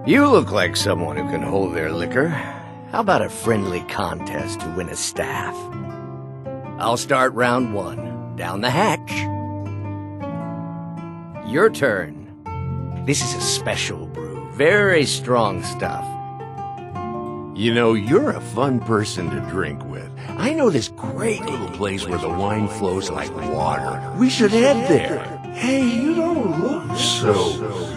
You look like someone who can hold their liquor. How about a friendly contest to win a staff? I'll start round 1. Down the hatch. Your turn. This is a special brew. Very strong stuff. You know, you're a fun person to drink with. I know this great little place where the wine flows like water. We should head there. Hey, you don't look so good.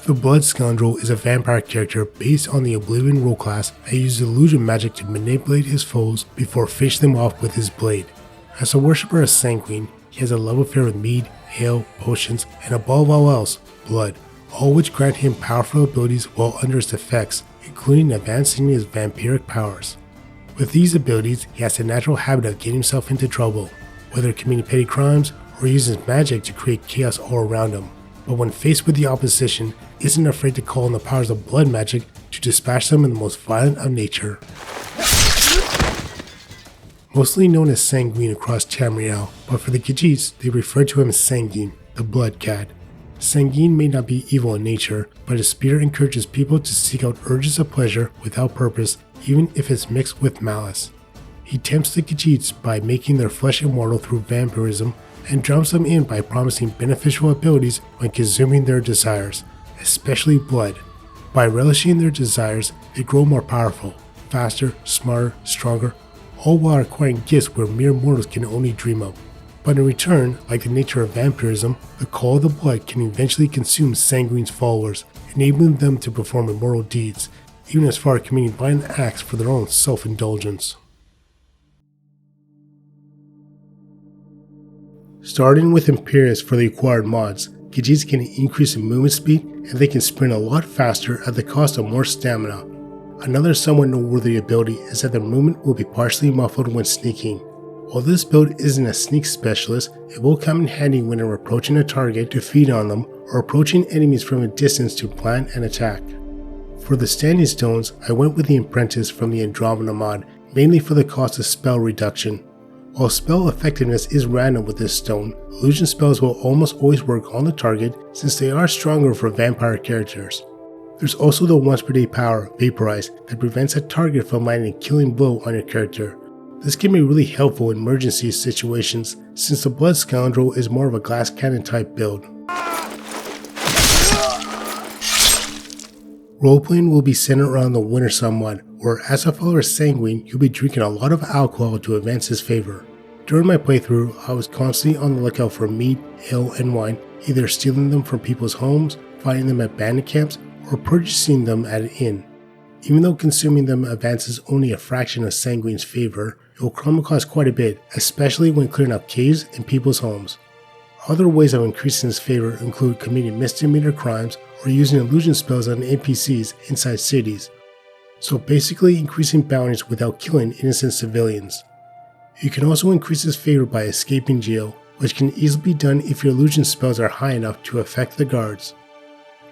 The Blood Scoundrel is a vampire character based on the Oblivion role class that uses illusion magic to manipulate his foes before finishing them off with his blade. As a worshipper of Sanguine, he has a love affair with mead, ale, potions, and above all else, blood, all which grant him powerful abilities while under its effects, including advancing his vampiric powers. With these abilities, he has a natural habit of getting himself into trouble, whether committing petty crimes or using magic to create chaos all around him. But when faced with the opposition, isn't afraid to call on the powers of blood magic to dispatch them in the most violent of nature. Mostly known as Sanguine across Tamriel, but for the Khajiits, they refer to him as Sanguine, the Blood Cat. Sanguine may not be evil in nature, but his spirit encourages people to seek out urges of pleasure without purpose, even if it's mixed with malice. He tempts the Khajiits by making their flesh immortal through vampirism, and drowns them in by promising beneficial abilities when consuming their desires, especially blood. By relishing their desires, they grow more powerful, faster, smarter, stronger, all while acquiring gifts where mere mortals can only dream of. But in return, like the nature of vampirism, the call of the blood can eventually consume Sanguine's followers, enabling them to perform immoral deeds, even as far as committing violent acts for their own self-indulgence. Starting with Imperious for the acquired mods, Khajiits can increase in movement speed and they can sprint a lot faster at the cost of more stamina. Another somewhat noteworthy ability is that their movement will be partially muffled when sneaking. While this build isn't a sneak specialist, it will come in handy when you're approaching a target to feed on them or approaching enemies from a distance to plan an attack. For the standing stones, I went with the Apprentice from the Andromeda mod, mainly for the cost of spell reduction. While spell effectiveness is random with this stone, illusion spells will almost always work on the target since they are stronger for vampire characters. There's also the once per day power, Vaporize, that prevents a target from landing a killing blow on your character. This can be really helpful in emergency situations since the Blood Scoundrel is more of a glass cannon type build. Roleplaying will be centered around the Wintersun mod, where as a follower of Sanguine, you'll be drinking a lot of alcohol to advance his favor. During my playthrough, I was constantly on the lookout for mead, ale, and wine, either stealing them from people's homes, finding them at bandit camps, or purchasing them at an inn. Even though consuming them advances only a fraction of Sanguine's favor, it will come cost quite a bit, especially when clearing out caves and people's homes. Other ways of increasing his favor include committing misdemeanor crimes or using illusion spells on NPCs inside cities. So basically increasing bounties without killing innocent civilians. You can also increase his favor by escaping jail, which can easily be done if your illusion spells are high enough to affect the guards.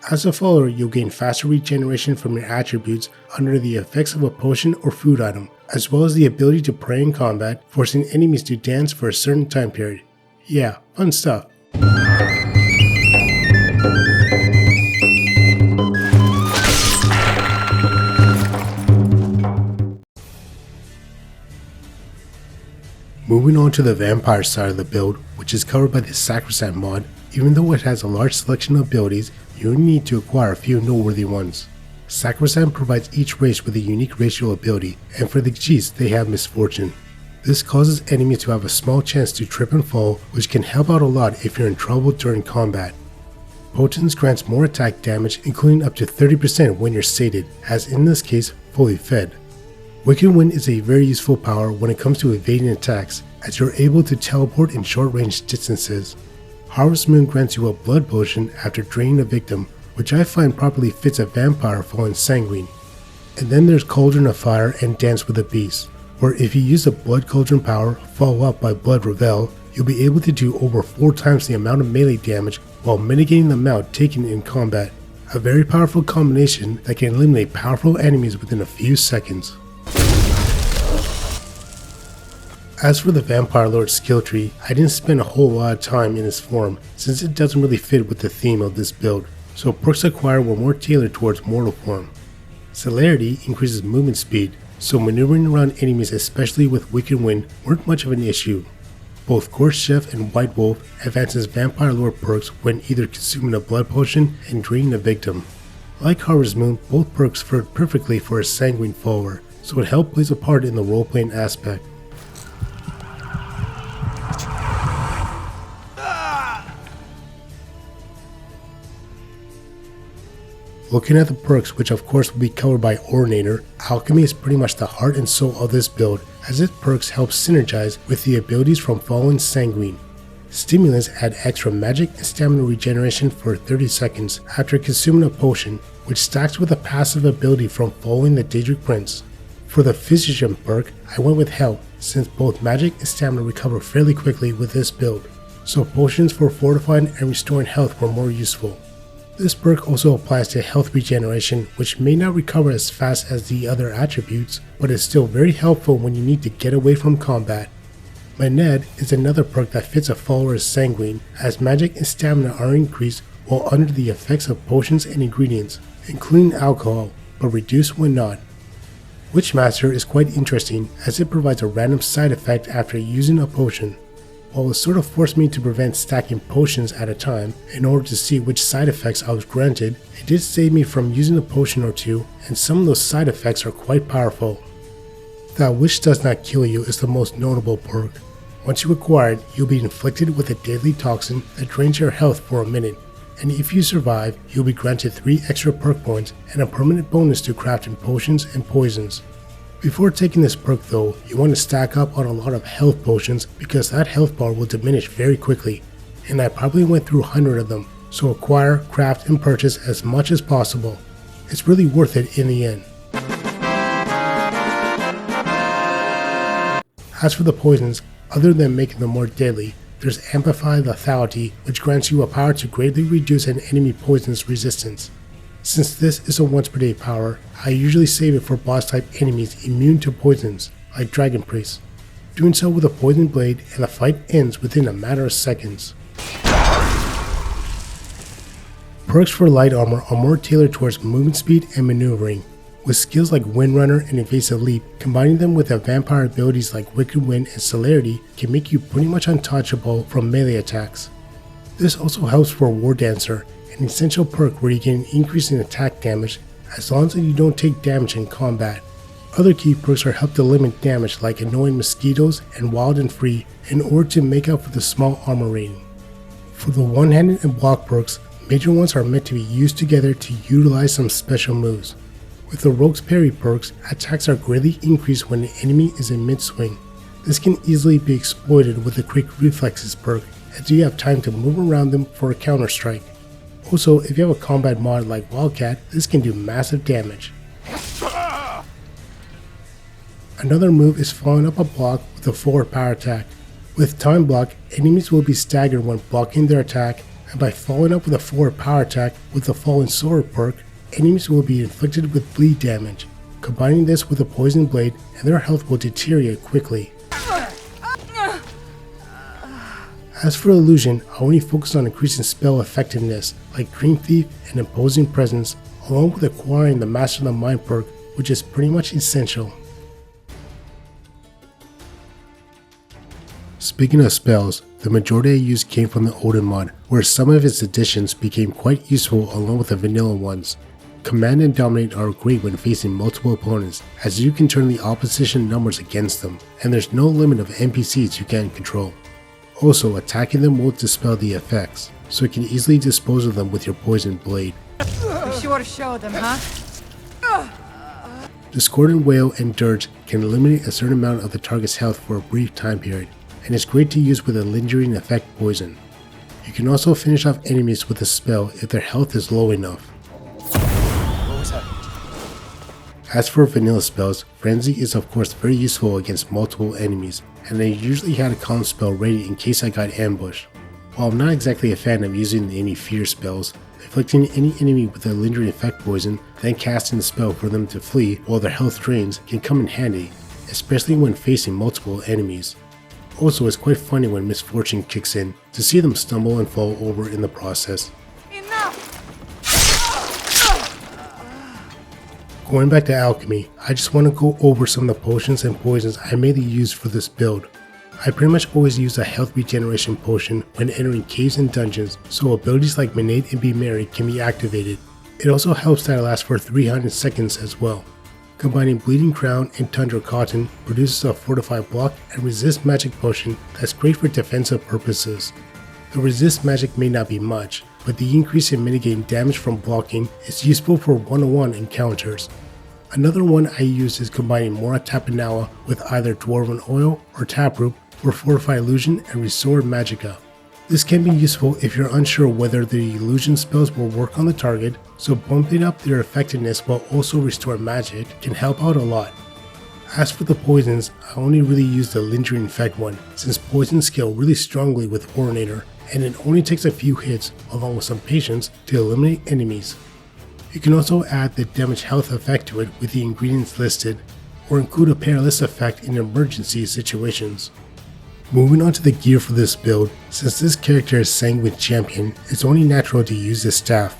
As a follower, you'll gain faster regeneration from your attributes under the effects of a potion or food item, as well as the ability to pray in combat, forcing enemies to dance for a certain time period. Yeah, fun stuff. Moving on to the vampire side of the build, which is covered by the Sacrosanct mod, even though it has a large selection of abilities, you only need to acquire a few noteworthy ones. Sacrosanct provides each race with a unique racial ability, and for the Khajiits they have Misfortune. This causes enemies to have a small chance to trip and fall, which can help out a lot if you're in trouble during combat. Potence grants more attack damage, including up to 30% when you're sated, as in this case fully fed. Wicked Wind is a very useful power when it comes to evading attacks, as you're able to teleport in short range distances. Harvest Moon grants you a blood potion after draining a victim, which I find properly fits a vampire following Sanguine. And then there's Cauldron of Fire and Dance with the Beast, where if you use the Blood Cauldron power followed up by Blood Revel, you'll be able to do over 4 times the amount of melee damage while mitigating the amount taken in combat. A very powerful combination that can eliminate powerful enemies within a few seconds. As for the Vampire Lord skill tree, I didn't spend a whole lot of time in this form since it doesn't really fit with the theme of this build, so perks acquired were more tailored towards mortal form. Celerity increases movement speed, so maneuvering around enemies especially with Wicked Wind weren't much of an issue. Both Gorse Chef and White Wolf advances Vampire Lord perks when either consuming a blood potion and draining a victim. Like Harvest Moon, both perks fared perfectly for a Sanguine follower, so it helped plays a part in the role-playing aspect. Looking at the perks, which of course will be covered by Ordinator, Alchemy is pretty much the heart and soul of this build, as its perks help synergize with the abilities from following Sanguine. Stimulants add extra magic and stamina regeneration for 30 seconds after consuming a potion, which stacks with a passive ability from following the Daedric Prince. For the Physician perk, I went with Health, since both magic and stamina recover fairly quickly with this build, so potions for fortifying and restoring health were more useful. This perk also applies to health regeneration, which may not recover as fast as the other attributes, but is still very helpful when you need to get away from combat. Maned is another perk that fits a follower as Sanguine, as magic and stamina are increased while under the effects of potions and ingredients, including alcohol, but reduced when not. Witchmaster is quite interesting as it provides a random side effect after using a potion. While it sort of forced me to prevent stacking potions at a time in order to see which side effects I was granted, it did save me from using a potion or two, and some of those side effects are quite powerful. That Which Does Not Kill You is the most notable perk. Once you acquire it, you'll be inflicted with a deadly toxin that drains your health for a minute, and if you survive, you'll be granted 3 extra perk points and a permanent bonus to crafting potions and poisons. Before taking this perk though, you want to stack up on a lot of health potions because that health bar will diminish very quickly, and I probably went through 100 of them, so acquire, craft, and purchase as much as possible. It's really worth it in the end. As for the poisons, other than making them more deadly, there's Amplify Lethality, which grants you a power to greatly reduce an enemy poison's resistance. Since this is a once per day power, I usually save it for boss type enemies immune to poisons, like Dragon Priests, doing so with a poison blade and the fight ends within a matter of seconds. Perks for light armor are more tailored towards movement speed and maneuvering, with skills like Windrunner and Evasive Leap. Combining them with the vampire abilities like Wicked Wind and Celerity can make you pretty much untouchable from melee attacks. This also helps for War Dancer, an essential perk where you get an increase in attack damage as long as you don't take damage in combat. Other key perks are help to limit damage like Annoying Mosquitoes and Wild and Free in order to make up for the small armor rating. For the one-handed and block perks, major ones are meant to be used together to utilize some special moves. With the Rogue's Parry perks, attacks are greatly increased when the enemy is in mid-swing. This can easily be exploited with the Quick Reflexes perk, as you have time to move around them for a counter strike. Also, if you have a combat mod like Wildcat, this can do massive damage. Another move is following up a block with a forward power attack. With Time Block, enemies will be staggered when blocking their attack, and by following up with a forward power attack with the Fallen Sword perk, enemies will be inflicted with bleed damage. Combining this with a Poison Blade, and their health will deteriorate quickly. As for Illusion, I only focus on increasing spell effectiveness, like Dream Thief and Imposing Presence, along with acquiring the Master of the Mind perk, which is pretty much essential. Speaking of spells, the majority I used came from the Odin mod, where some of its additions became quite useful along with the vanilla ones. Command and Dominate are great when facing multiple opponents, as you can turn the opposition numbers against them, and there's no limit of NPCs you can control. Also, attacking them won't dispel the effects, so you can easily dispose of them with your Poison Blade. Be sure to show them, huh? Discordant Wail and Dirge can eliminate a certain amount of the target's health for a brief time period, and is great to use with a lingering effect poison. You can also finish off enemies with a spell if their health is low enough. As for vanilla spells, Frenzy is of course very useful against multiple enemies, and I usually had a calm spell ready in case I got ambushed. While I'm not exactly a fan of using any fear spells, afflicting any enemy with a lingering effect poison, then casting the spell for them to flee while their health drains can come in handy, especially when facing multiple enemies. Also, it's quite funny when misfortune kicks in, to see them stumble and fall over in the process. Going back to alchemy, I just want to go over some of the potions and poisons I mainly use for this build. I pretty much always use a health regeneration potion when entering caves and dungeons, so abilities like Menate and Be Merry can be activated. It also helps that it lasts for 300 seconds as well. Combining Bleeding Crown and Tundra Cotton produces a fortified block and resist magic potion that's great for defensive purposes. The resist magic may not be much, but the increase in mitigating damage from blocking is useful for one-on-one encounters. Another one I use is combining Mora Tapinawa with either Dwarven Oil or Taproot for Fortify Illusion and Restore Magicka. This can be useful if you're unsure whether the illusion spells will work on the target, so bumping up their effectiveness while also restore magic can help out a lot. As for the poisons, I only really use the lingering effect one, since poisons scale really strongly with Ordinator, and it only takes a few hits along with some patience to eliminate enemies. You can also add the damage health effect to it with the ingredients listed, or include a perilous effect in emergency situations. Moving on to the gear for this build, since this character is Sanguine champion, it's only natural to use the staff.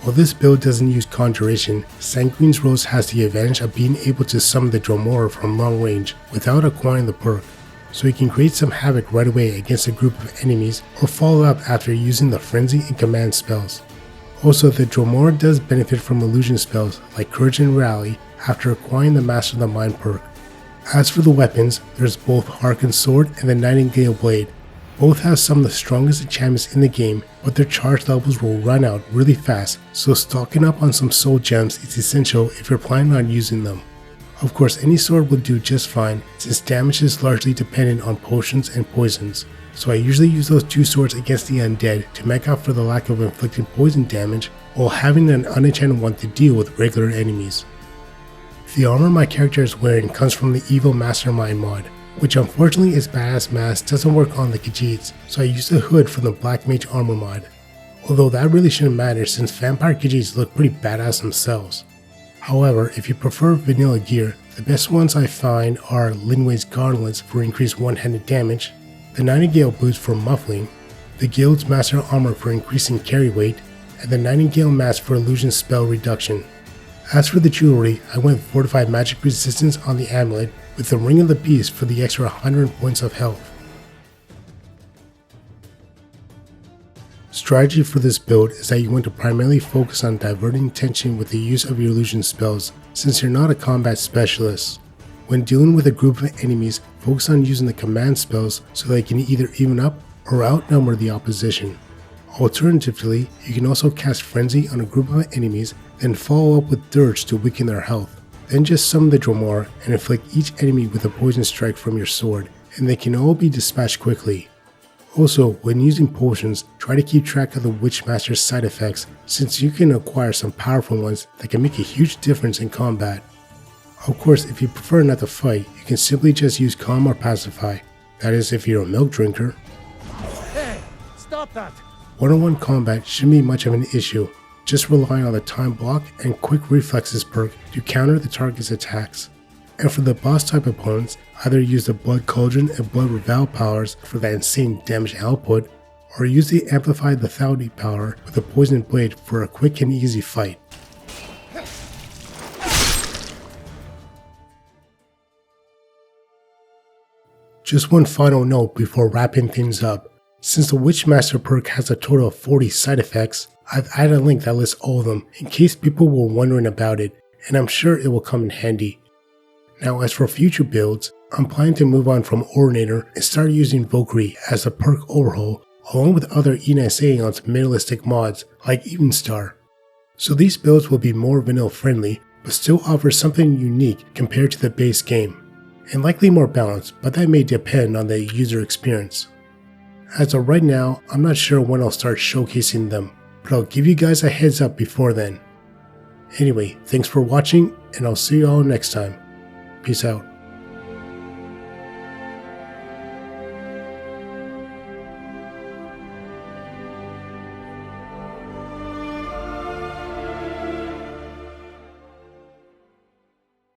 While this build doesn't use Conjuration, Sanguine's Rose has the advantage of being able to summon the Dromora from long range without acquiring the perk, so you can create some havoc right away against a group of enemies or follow up after using the Frenzy and Command spells. Also, the Dromora does benefit from illusion spells like Courage and Rally after acquiring the Master of the Mind perk. As for the weapons, there's both Harken's Sword and the Nightingale Blade. Both have some of the strongest enchantments in the game, but their charge levels will run out really fast, so stocking up on some soul gems is essential if you're planning on using them. Of course, any sword will do just fine, since damage is largely dependent on potions and poisons, so I usually use those two swords against the undead to make up for the lack of inflicting poison damage, while having an unenchanted one to deal with regular enemies. The armor my character is wearing comes from the Evil Mastermind mod, which unfortunately its badass mask doesn't work on the Khajiits, so I used the hood from the Black Mage armor mod. Although that really shouldn't matter since vampire Khajiits look pretty badass themselves. However, if you prefer vanilla gear, the best ones I find are Linway's Gauntlets for increased one-handed damage, the Nightingale Boots for muffling, the Guild's Master Armor for increasing carry weight, and the Nightingale Mask for illusion spell reduction. As for the jewelry, I went with Fortified Magic Resistance on the amulet with the Ring of the Beast for the extra 100 points of health. Strategy for this build is that you want to primarily focus on diverting tension with the use of your illusion spells, since you're not a combat specialist. When dealing with a group of enemies, focus on using the command spells so they can either even up or outnumber the opposition. Alternatively, you can also cast Frenzy on a group of enemies, then follow up with Dirge to weaken their health. Then just summon the Dromora and inflict each enemy with a poison strike from your sword, and they can all be dispatched quickly. Also, when using potions, try to keep track of the Witchmaster's side effects, since you can acquire some powerful ones that can make a huge difference in combat. Of course, if you prefer not to fight, you can simply just use Calm or Pacify, that is if you're a milk drinker. Hey, stop that! One-on-one combat shouldn't be much of an issue, just relying on the Time Block and Quick Reflexes perk to counter the target's attacks. And for the boss type opponents, either use the Blood Cauldron and Blood Revel powers for that insane damage output, or use the Amplify Lethality power with the Poison Blade for a quick and easy fight. Just one final note before wrapping things up. Since the Witchmaster perk has a total of 40 side effects, I've added a link that lists all of them in case people were wondering about it, and I'm sure it will come in handy. Now as for future builds, I'm planning to move on from Ordinator and start using Valkyrie as a perk overhaul along with other Enes Aeon's minimalistic mods like Evenstar. So these builds will be more vanilla friendly, but still offers something unique compared to the base game, and likely more balanced, but that may depend on the user experience. As of right now, I'm not sure when I'll start showcasing them, but I'll give you guys a heads up before then. Anyway, thanks for watching, and I'll see you all next time. Peace out.